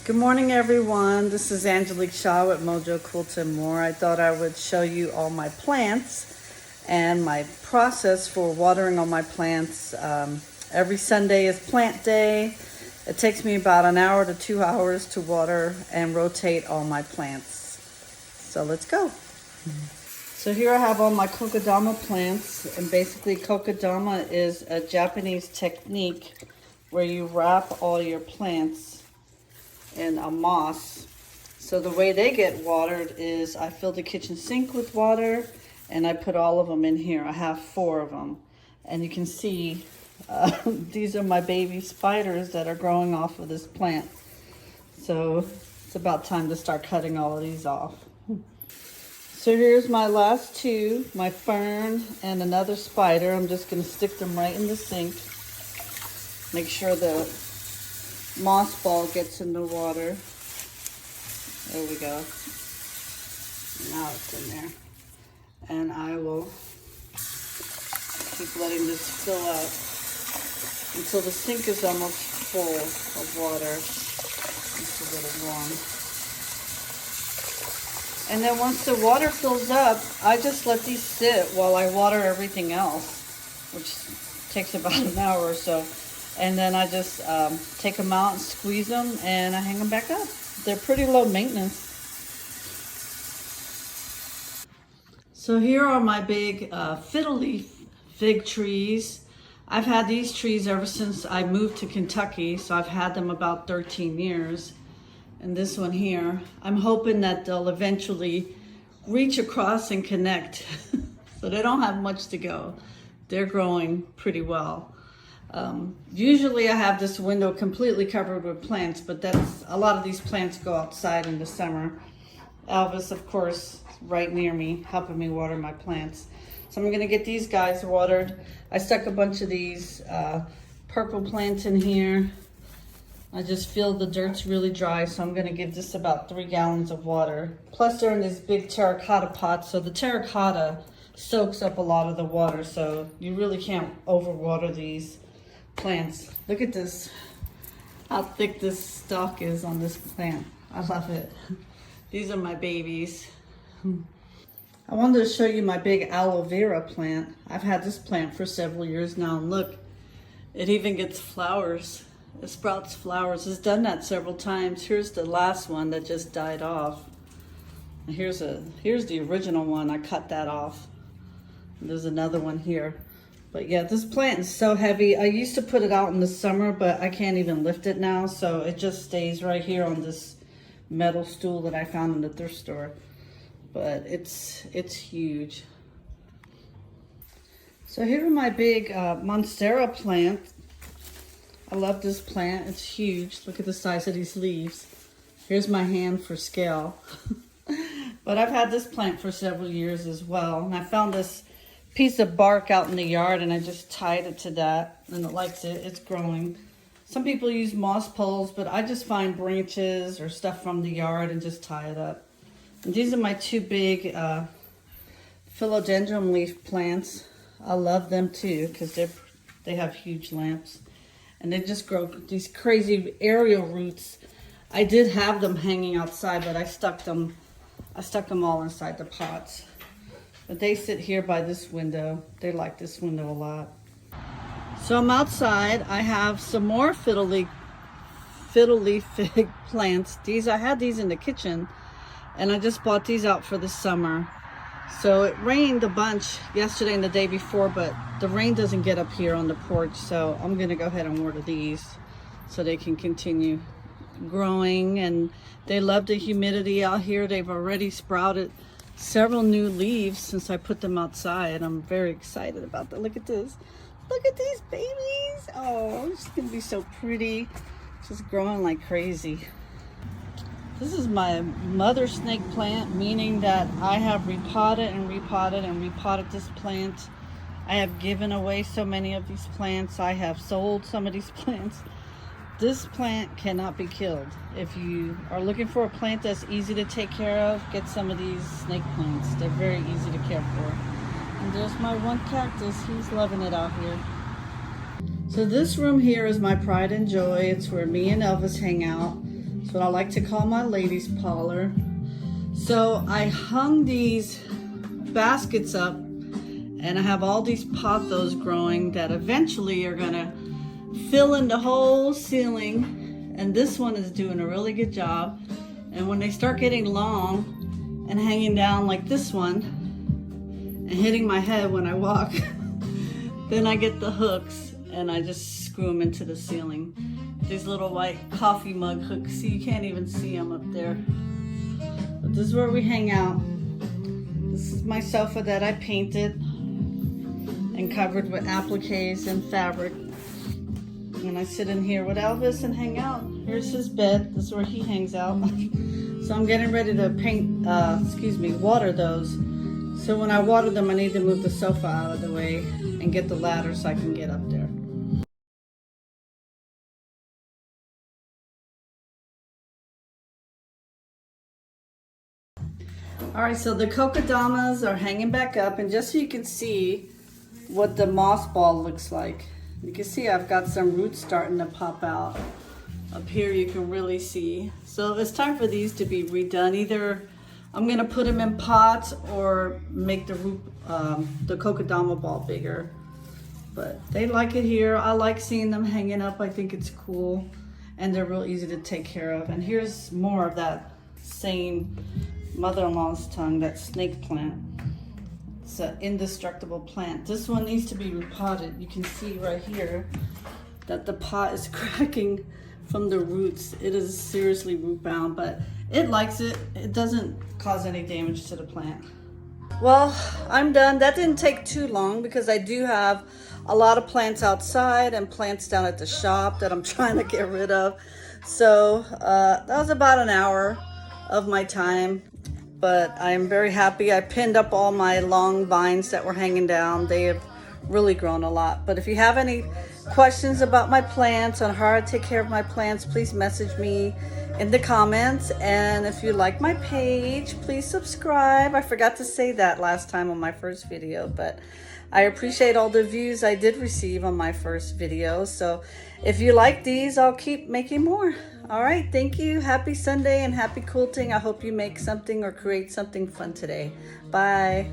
Good morning, everyone. This is Angelique Shaw with Mojo Quilts and More. I thought I would show you all my plants and my process for watering all my plants. Every Sunday is plant day. It takes me about an hour to 2 hours to water and rotate all my plants. So let's go. So here I have all my kokedama plants, and basically kokedama is a Japanese technique where you wrap all your plants in a moss. So the way they get watered is I fill the kitchen sink with water and I put all of them in here. I have 4 of them, and you can see these are my baby spiders that are growing off of this plant. So it's about time to start cutting all of these off. So here's my last 2, my fern and another spider. I'm just going to stick them right in the sink. Make sure the moss ball gets in the water. There we go. Now it's in there. And I will keep letting this fill up until the sink is almost full of water. Just a little warm. And then once the water fills up, I just let these sit while I water everything else, which takes about an hour or so. And then I just take them out and squeeze them, and I hang them back up. They're pretty low maintenance. So here are my big fiddle leaf fig trees. I've had these trees ever since I moved to Kentucky, so I've had them about 13 years. And this one here, I'm hoping that they'll eventually reach across and connect. So they don't have much to go. They're growing pretty well. Usually I have this window completely covered with plants, but that's a lot of these plants go outside in the summer. Elvis, of course, right near me, helping me water my plants. So I'm gonna get these guys watered. I stuck a bunch of these purple plants in here. I just feel the dirt's really dry, so I'm gonna give this about 3 gallons of water. Plus they're in these big terracotta pots, so the terracotta soaks up a lot of the water, so you really can't overwater these plants. Look at this, how thick this stalk is on this plant. I love it. These are my babies. I wanted to show you my big aloe vera plant. I've had this plant for several years now, and look, it even gets flowers. It sprouts flowers. It's done that several times. Here's the last one that just died off. Here's the original one. I cut that off. There's another one here. But yeah, this plant is so heavy. I used to put it out in the summer, but I can't even lift it now. So it just stays right here on this metal stool that I found in the thrift store. But it's huge. So here are my big Monstera plant. I love this plant. It's huge. Look at the size of these leaves. Here's my hand for scale. But I've had this plant for several years as well. And I found this piece of bark out in the yard, and I just tied it to that, and it likes it. It's growing. Some people use moss poles, but I just find branches or stuff from the yard and just tie it up. And these are my 2 big philodendron leaf plants. I love them too because they have huge lamps, and they just grow these crazy aerial roots. I did have them hanging outside, but I stuck them all inside the pots. But they sit here by this window. They like this window a lot. So I'm outside. I have some more fiddle leaf fig plants. I had these in the kitchen, and I just bought these out for the summer. So it rained a bunch yesterday and the day before, but the rain doesn't get up here on the porch. So I'm gonna go ahead and water these so they can continue growing. And they love the humidity out here. They've already sprouted several new leaves since I put them outside. I'm very excited about that. Look at this. Look at these babies. Oh, it's gonna be so pretty. Just growing like crazy. This is my mother snake plant, meaning that I have repotted and repotted and repotted this plant. I have given away so many of these plants. I have sold some of these plants. This plant cannot be killed. If you are looking for a plant that's easy to take care of, get some of these snake plants. They're very easy to care for. And there's my one cactus. He's loving it out here. So this room here is my pride and joy. It's where me and Elvis hang out. It's what I like to call my ladies' parlor. So I hung these baskets up, and I have all these pothos growing that eventually are gonna fill in the whole ceiling, and this one is doing a really good job. And when they start getting long and hanging down like this one and hitting my head when I walk, then I get the hooks and I just screw them into the ceiling. These little white coffee mug hooks. See, you can't even see them up there. But this is where we hang out. This is my sofa that I painted and covered with appliques and fabric. And I sit in here with Elvis and hang out. Here's his bed. This is where he hangs out. So I'm getting ready to water those. So when I water them, I need to move the sofa out of the way and get the ladder so I can get up there. All right, so the kokodamas are hanging back up, and just so you can see what the moss ball looks like. You can see I've got some roots starting to pop out. Up here you can really see. So it's time for these to be redone. Either I'm gonna put them in pots or make the root, the kokodama ball bigger. But they like it here. I like seeing them hanging up. I think it's cool, and they're real easy to take care of. And here's more of that same mother-in-law's tongue, that snake plant. It's an indestructible plant. This one needs to be repotted. You can see right here that the pot is cracking from the roots. It is seriously root bound, but it likes it. It doesn't cause any damage to the plant. Well, I'm done. That didn't take too long because I do have a lot of plants outside and plants down at the shop that I'm trying to get rid of. So that was about an hour of my time. But I'm very happy. I pinned up all my long vines that were hanging down. They have really grown a lot. But if you have any questions about my plants, on how I take care of my plants, please message me in the comments. And if you like my page, please subscribe. I forgot to say that last time on my first video, but I appreciate all the views I did receive on my first video. So if you like these, I'll keep making more. All right, thank you. Happy Sunday and happy quilting. I hope you make something or create something fun today. Bye.